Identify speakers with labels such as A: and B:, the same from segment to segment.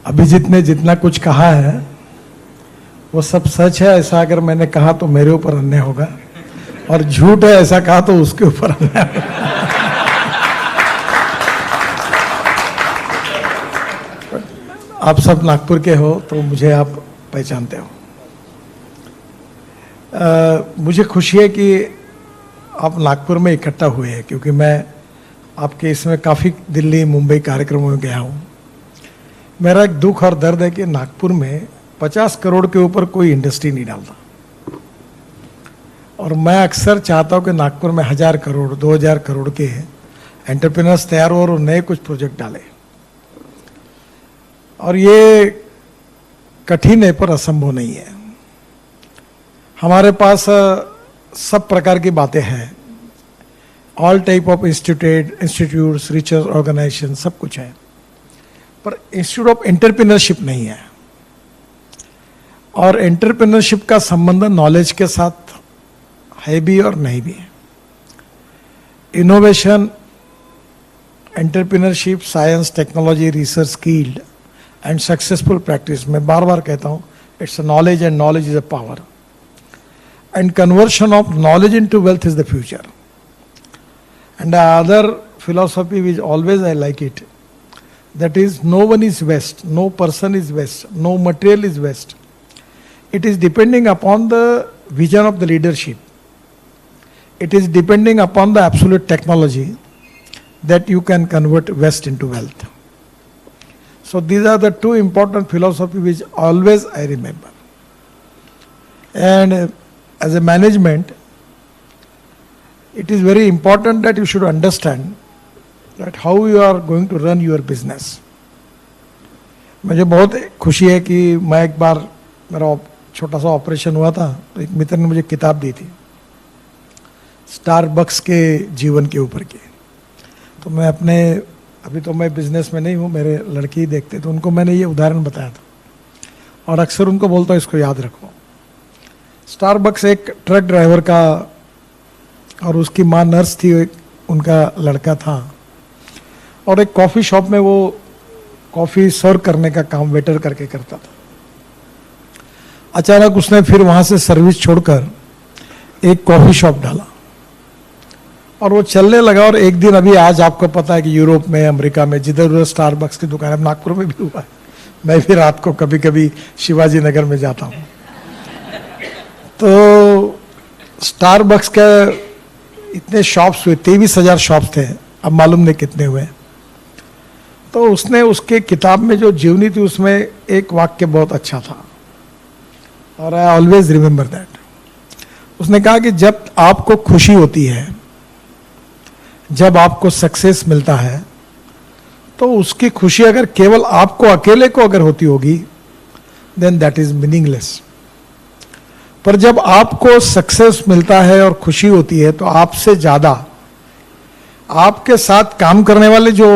A: अभिजीत ने जितना कुछ कहा है वो सब सच है। ऐसा अगर मैंने कहा तो मेरे ऊपर अन्याय होगा, और झूठ है ऐसा कहा तो उसके ऊपर अन्याय होगा। आप सब नागपुर के हो तो मुझे आप पहचानते हो। मुझे खुशी है कि आप नागपुर में इकट्ठा हुए हैं, क्योंकि मैं आपके इसमें काफ़ी दिल्ली मुंबई कार्यक्रमों में गया हूँ। मेरा एक दुख और दर्द है कि नागपुर में 50 करोड़ के ऊपर कोई इंडस्ट्री नहीं डालता, और मैं अक्सर चाहता हूँ कि नागपुर में 1000 करोड़ 2000 करोड़ के एंटरप्रेन्योर्स तैयार हो और नए कुछ प्रोजेक्ट डालें। और ये कठिन है पर असंभव नहीं है। हमारे पास सब प्रकार की बातें हैं, all type of institutes, research organisation, सब कुछ है, पर इंस्टीट्यूट ऑफ एंटरप्रेन्योरशिप नहीं है। और एंटरप्रेन्योरशिप का संबंध नॉलेज के साथ है भी और नहीं भी है। Innovation, entrepreneurship, science, technology, research, skilled and successful practice, मैं बार बार कहता हूँ, it's a knowledge and knowledge is a power, and conversion of knowledge into wealth is the future. And the other philosophy which always I like it, that is, no one is waste, no person is waste, no material is waste. It is depending upon the vision of the leadership. It is depending upon the absolute technology that you can convert waste into wealth. So these are the two important philosophies which always I remember. And as a management, it is very important that you should understand that how you are going to run your business. मुझे बहुत खुशी है कि मैं एक बार, मेरा छोटा सा ऑपरेशन हुआ था, तो एक मित्र ने मुझे किताब दी थी स्टारबक्स के जीवन के ऊपर की। तो मैं अपने, अभी तो मैं बिजनेस में नहीं हूँ, मेरे लड़के ही देखते, तो उनको मैंने ये उदाहरण बताया था, और अक्सर उनको बोलता हूँ इसको याद रखो। स्टारबक्स एक ट्रक ड्राइवर का, और उसकी माँ नर्स थी, उनका लड़का था, और एक कॉफ़ी शॉप में वो कॉफ़ी सर्व करने का काम वेटर करके करता था। अचानक उसने फिर वहाँ से सर्विस छोड़कर एक कॉफ़ी शॉप डाला, और वो चलने लगा। और एक दिन, अभी आज आपको पता है कि यूरोप में, अमेरिका में, जिधर उधर स्टारबक्स की दुकान है, नागपुर में भी हुआ है। मैं भी रात को कभी कभी शिवाजी नगर में जाता हूँ, तो स्टारबक्स का इतने शॉप्स हुए, 23,000 शॉप्स थे, अब मालूम नहीं कितने हुए। तो उसने, उसके किताब में जो जीवनी थी, उसमें एक वाक्य बहुत अच्छा था, और आई ऑलवेज रिमेंबर दैट। उसने कहा कि जब आपको खुशी होती है, जब आपको सक्सेस मिलता है, तो उसकी खुशी अगर केवल आपको अकेले को अगर होती होगी, देन दैट इज मीनिंगलेस। पर जब आपको सक्सेस मिलता है और खुशी होती है, तो आपसे ज्यादा आपके साथ काम करने वाले जो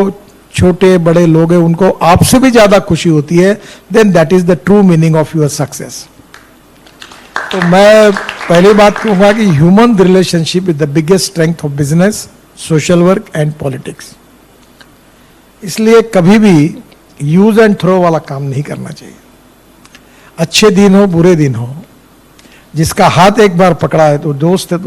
A: छोटे बड़े लोग हैं, उनको आपसे भी ज्यादा खुशी होती है, then that is the true meaning of your success. तो मैं पहली बात कहूंगा कि human relationship is the biggest strength of business, social work and politics. इसलिए कभी भी यूज एंड थ्रो वाला काम नहीं करना चाहिए। अच्छे दिन हो, बुरे दिन हो, जिसका हाथ एक बार पकड़ा है तो दोस्त है, तो